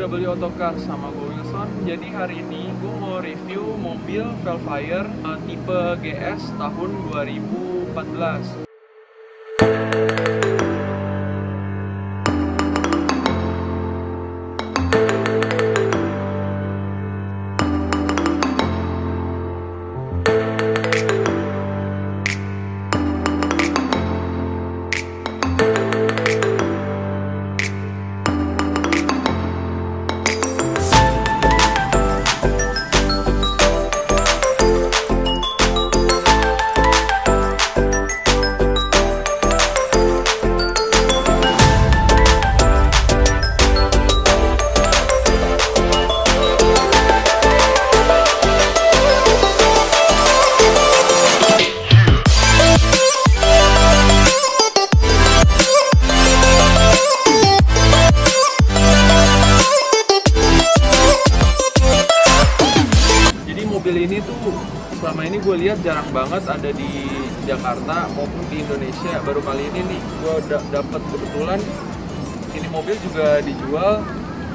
W Autocar sama gue Wilson. Jadi hari ini gue mau review mobil Velfire tipe GS tahun 2014. Mobil ini tuh selama ini gue lihat jarang banget ada di Jakarta maupun di Indonesia. Baru kali ini nih gue dapet kebetulan ini mobil juga dijual.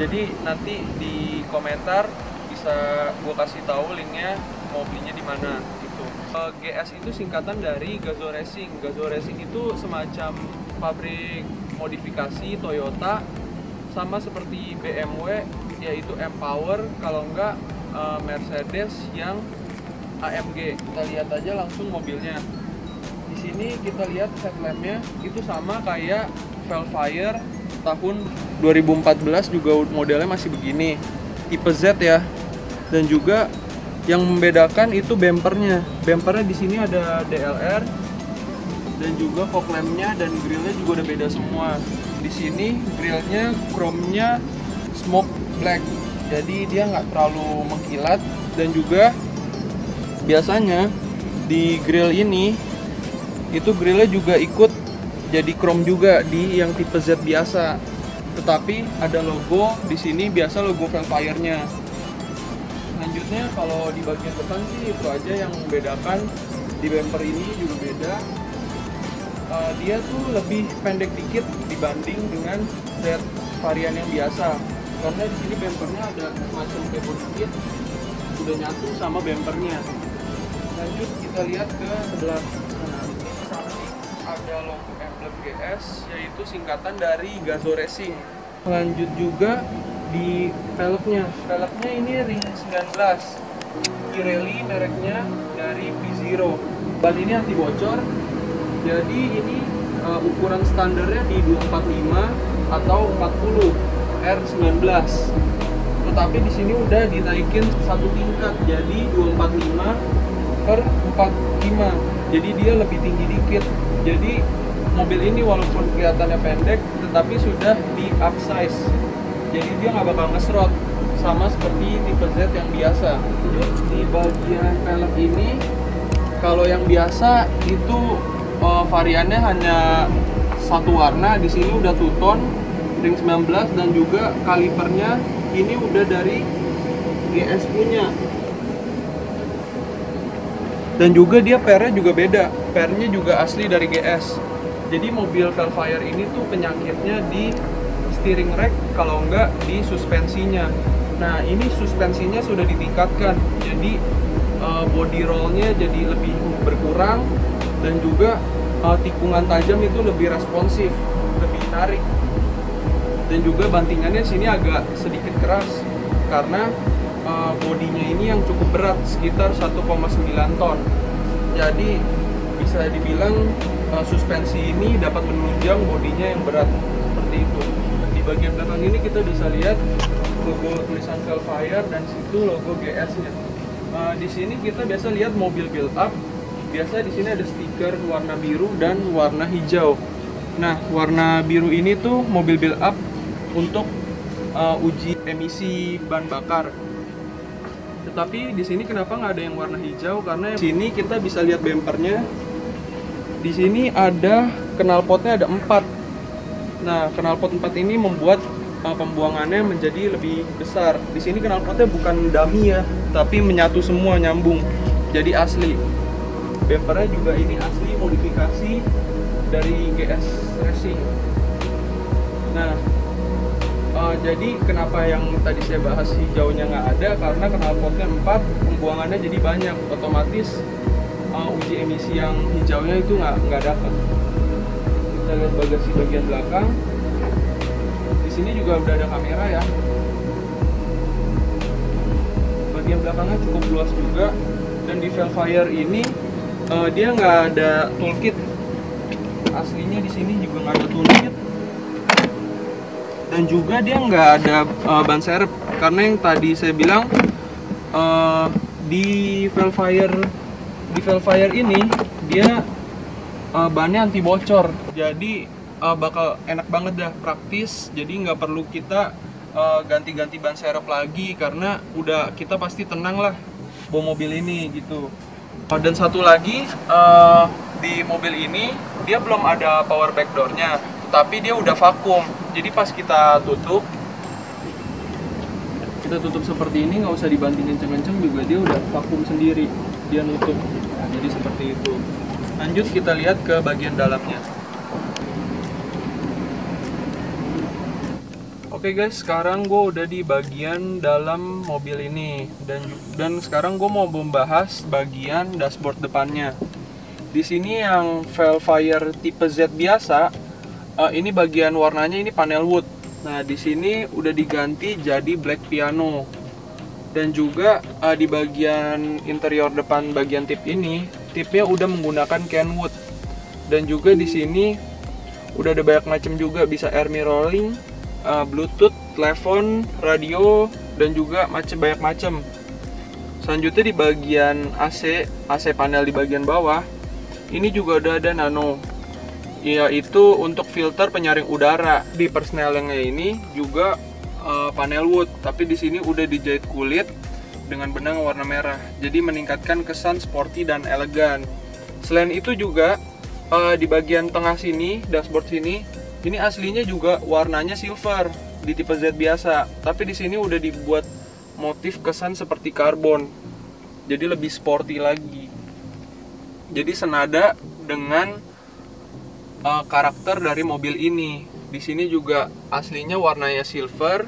Jadi nanti di komentar bisa gue kasih tahu linknya mau belinya di mana gitu. GS itu singkatan dari Gazoo Racing. Gazoo Racing itu semacam pabrik modifikasi Toyota, sama seperti BMW yaitu M-Power, kalau enggak Mercedes yang AMG. Kita lihat aja langsung mobilnya. Di sini kita lihat headlampnya itu sama kayak Velfire tahun 2014, juga modelnya masih begini, tipe Z ya. Dan juga yang membedakan itu bempernya. Bempernya di sini ada DLR dan juga fog lampnya dan grillnya juga udah beda semua. Di sini grillnya chrome-nya smoke black. Jadi dia nggak terlalu mengkilat, dan juga biasanya di grill ini itu grillnya juga ikut jadi chrome juga di yang tipe Z biasa. Tetapi ada logo di sini, biasa logo Velfire-nya. Selanjutnya kalau di bagian depan sih itu aja yang membedakan. Di bumper ini juga beda. Dia tuh lebih pendek dikit dibanding dengan Z varian yang biasa. Karena di sini bumpernya ada semacam kebo dikit, udah nyatu sama bumpernya. Lanjut kita lihat ke sebelah sana. Di samping ada logo emblem GS, yaitu singkatan dari Gazoo Racing. Lanjut juga di velgnya. Velgnya ini ring 19, Pirelli mereknya dari P0. Ban ini anti bocor. Jadi ini ukuran standarnya di 245 atau 40 R19, tetapi di sini udah dinaikin satu tingkat jadi 245/45, jadi dia lebih tinggi dikit. Jadi mobil ini walaupun kelihatannya pendek tetapi sudah di upsize, jadi dia nggak bakal ngesrot sama seperti tipe Z yang biasa. Di bagian velg ini, kalau yang biasa itu variannya hanya satu warna, di sini udah two tone ring 19, dan juga kalipernya ini udah dari GS punya. Dan juga dia pernya juga beda, pernya juga asli dari GS. Jadi mobil Velfire ini tuh penyakitnya di steering rack, kalau enggak di suspensinya. Nah ini suspensinya sudah ditingkatkan, jadi body rollnya jadi lebih berkurang, dan juga tikungan tajam itu lebih responsif, lebih tarik. Dan juga bantingannya sini agak sedikit keras karena bodinya ini yang cukup berat, sekitar 1,9 ton. Jadi bisa dibilang suspensi ini dapat menunjang bodinya yang berat seperti itu. Di bagian belakang ini kita bisa lihat logo tulisan Velfire dan situ logo GS-nya. Di sini kita biasa lihat mobil build up. Biasa di sini ada stiker warna biru dan warna hijau. Nah, warna biru ini tuh mobil build up untuk uji emisi bahan bakar. Tetapi di sini kenapa nggak ada yang warna hijau? Karena di sini kita bisa lihat bempernya. Di sini ada knalpotnya, ada 4. Nah, knalpot 4 ini membuat pembuangannya menjadi lebih besar. Di sini knalpotnya bukan dummy ya, tapi menyatu semua, nyambung. Jadi asli. Bempernya juga ini asli modifikasi dari GS Racing. Nah, Jadi kenapa yang tadi saya bahas hijaunya nggak ada, karena knalpotnya 4, pembuangannya jadi banyak, otomatis uji emisi yang hijaunya itu nggak dapat. Kita lihat bagasi bagian belakang. Di sini juga udah ada kamera ya. Bagian belakangnya cukup luas juga, dan di Velfire ini dia nggak ada toolkit. Aslinya di sini juga nggak ada toolkit. Dan juga dia nggak ada ban serep, karena yang tadi saya bilang di Velfire ini dia bannya anti bocor, jadi bakal enak banget dah, praktis. Jadi nggak perlu kita ganti-ganti ban serep lagi, karena udah kita pasti tenang lah bawa mobil ini gitu. Dan satu lagi, di mobil ini dia belum ada power back door-nya, tapi dia udah vakum. Jadi pas kita tutup seperti ini, nggak usah dibanting kenceng-kenceng juga, dia udah vakum sendiri, dia nutup. Nah, jadi seperti itu. Lanjut kita lihat ke bagian dalamnya. Oke guys, sekarang gue udah di bagian dalam mobil ini, dan sekarang gue mau membahas bagian dashboard depannya. Di sini yang Velfire tipe Z biasa, ini bagian warnanya ini panel wood. Nah, di sini udah diganti jadi black piano. Dan juga di bagian interior depan bagian tip ini, tipnya udah menggunakan Kenwood. Dan juga di sini udah ada banyak macam juga, bisa air mirroring, Bluetooth, telepon, radio, dan juga banyak macam. Selanjutnya di bagian AC panel di bagian bawah, ini juga udah ada nano, yaitu untuk filter penyaring udara. Di persnelingnya ini juga panel wood, tapi di sini udah dijahit kulit dengan benang warna merah, jadi meningkatkan kesan sporty dan elegan. Selain itu juga di bagian tengah sini, dashboard sini, ini aslinya juga warnanya silver di tipe Z biasa, tapi di sini udah dibuat motif kesan seperti karbon, jadi lebih sporty lagi. Jadi senada dengan karakter dari mobil ini. Di sini juga aslinya warnanya silver,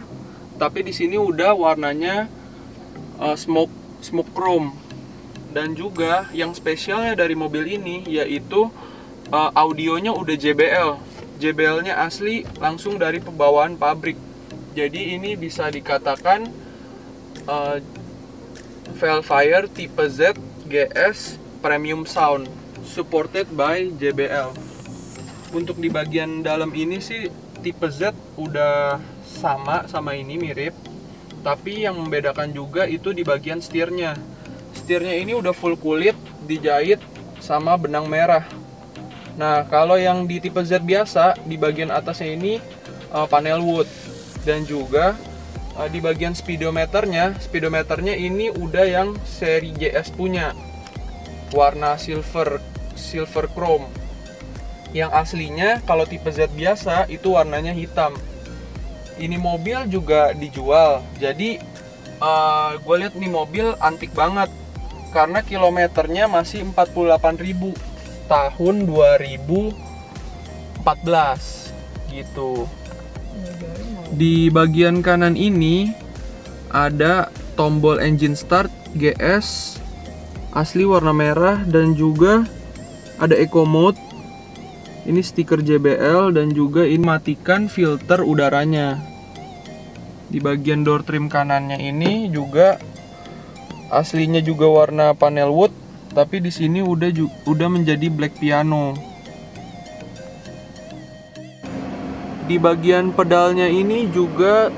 tapi di sini udah warnanya smoke chrome. Dan juga yang spesialnya dari mobil ini yaitu audionya udah JBL. JBL-nya asli langsung dari pembawaan pabrik. Jadi ini bisa dikatakan Velfire tipe Z GS Premium Sound supported by JBL. Untuk di bagian dalam ini sih tipe Z udah sama ini, mirip. Tapi yang membedakan juga itu di bagian setirnya. Setirnya ini udah full kulit, dijahit sama benang merah. Nah, kalau yang di tipe Z biasa, di bagian atasnya ini panel wood. Dan juga di bagian speedometernya ini udah yang seri GS punya, warna silver chrome. Yang aslinya kalau tipe Z biasa itu warnanya hitam. Ini mobil juga dijual, jadi gue lihat nih mobil antik banget, karena kilometernya masih 48.000 tahun 2014 gitu. Di bagian kanan ini ada tombol engine start GS asli warna merah, dan juga ada eco mode. Ini stiker JBL, dan juga ini matikan filter udaranya. Di bagian door trim kanannya ini juga aslinya juga warna panel wood, tapi di sini udah menjadi black piano. Di bagian pedalnya ini juga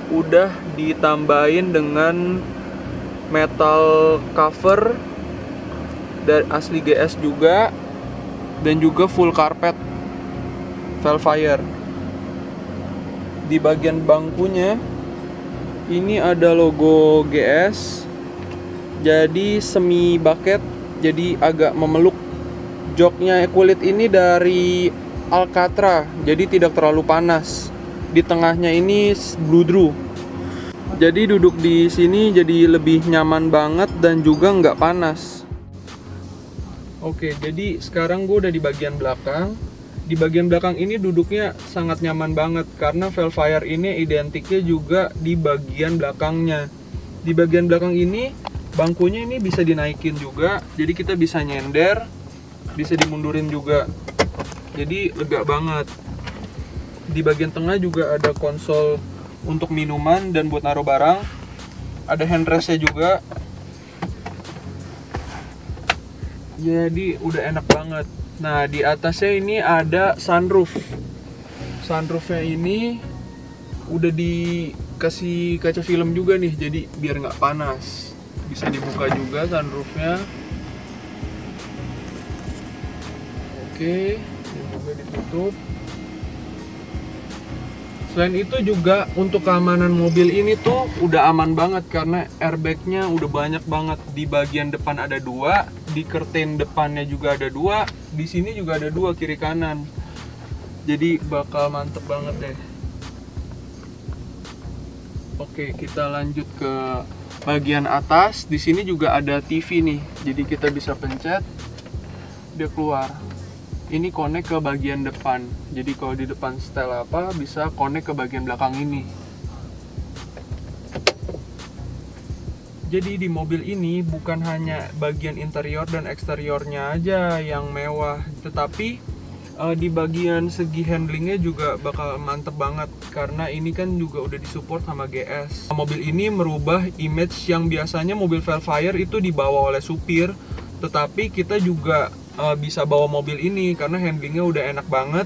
udah ditambahin dengan metal cover dari asli GS juga, dan juga full carpet Velfire. Di bagian bangkunya ini ada logo GS, jadi semi bucket, jadi agak memeluk. Joknya kulit ini dari Alcatra, jadi tidak terlalu panas. Di tengahnya ini bludru, jadi duduk di sini jadi lebih nyaman banget dan juga nggak panas. Oke, jadi sekarang gue udah di bagian belakang. Di bagian belakang ini duduknya sangat nyaman banget karena Velfire ini identiknya juga di bagian belakangnya. Di bagian belakang ini bangkunya ini bisa dinaikin juga, jadi kita bisa nyender, bisa dimundurin juga. Jadi lega banget. Di bagian tengah juga ada konsol untuk minuman dan buat naruh barang. Ada handrestnya juga. Jadi udah enak banget. Nah, di atasnya ini ada sunroof. Sunroofnya ini udah dikasih kaca film juga nih, jadi biar nggak panas. Bisa dibuka juga sunroofnya. Oke, ini juga ditutup. Selain itu juga untuk keamanan mobil ini tuh udah aman banget karena airbagnya udah banyak banget. Di bagian depan ada 2, di curtain depannya juga ada 2, di sini juga ada 2 kiri kanan. Jadi bakal mantep banget deh. Oke, kita lanjut ke bagian atas. Di sini juga ada TV nih. Jadi kita bisa pencet, dia keluar. Ini connect ke bagian depan. Jadi kalau di depan setel apa, bisa connect ke bagian belakang ini. Jadi di mobil ini bukan hanya bagian interior dan eksteriornya aja yang mewah, tetapi di bagian segi handlingnya juga bakal mantep banget karena ini kan juga udah disupport sama GS. Mobil ini merubah image yang biasanya mobil Velfire itu dibawa oleh supir, tetapi kita juga bisa bawa mobil ini karena handlingnya udah enak banget,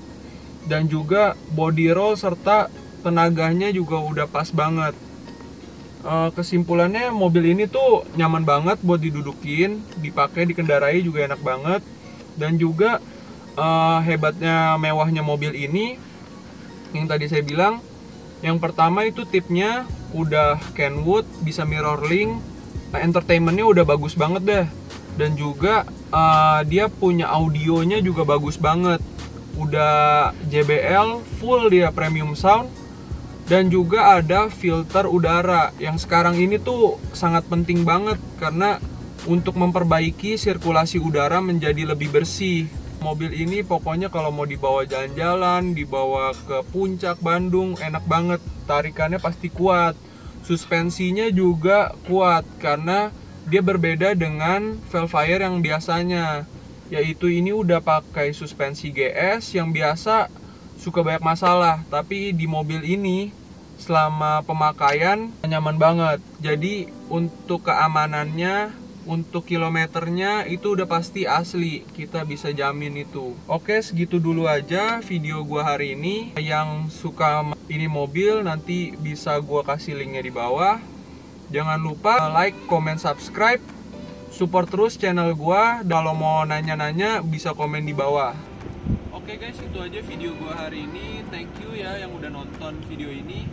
dan juga body roll serta tenaganya juga udah pas banget. Kesimpulannya mobil ini tuh nyaman banget buat didudukin, dipakai, dikendarai juga enak banget. Dan juga hebatnya mewahnya mobil ini yang tadi saya bilang, yang pertama itu tipnya udah Kenwood, bisa mirroring, entertainmentnya udah bagus banget deh. Dan juga dia punya audionya juga bagus banget, udah JBL full, dia premium sound. Dan juga ada filter udara yang sekarang ini tuh sangat penting banget karena untuk memperbaiki sirkulasi udara menjadi lebih bersih. Mobil ini pokoknya kalau mau dibawa jalan-jalan, dibawa ke puncak Bandung, enak banget. Tarikannya pasti kuat. Suspensinya juga kuat karena dia berbeda dengan Velfire yang biasanya, yaitu ini udah pakai suspensi GS yang biasa suka banyak masalah, tapi di mobil ini selama pemakaian nyaman banget. Jadi untuk keamanannya, untuk kilometernya itu udah pasti asli, kita bisa jamin itu. Oke, segitu dulu aja video gua hari ini. Yang suka ini mobil nanti bisa gua kasih linknya di bawah. Jangan lupa like, comment, subscribe, support terus channel gua. Kalau mau nanya-nanya bisa komen di bawah. Oke guys, itu aja video gua hari ini. Thank you ya yang udah nonton video ini.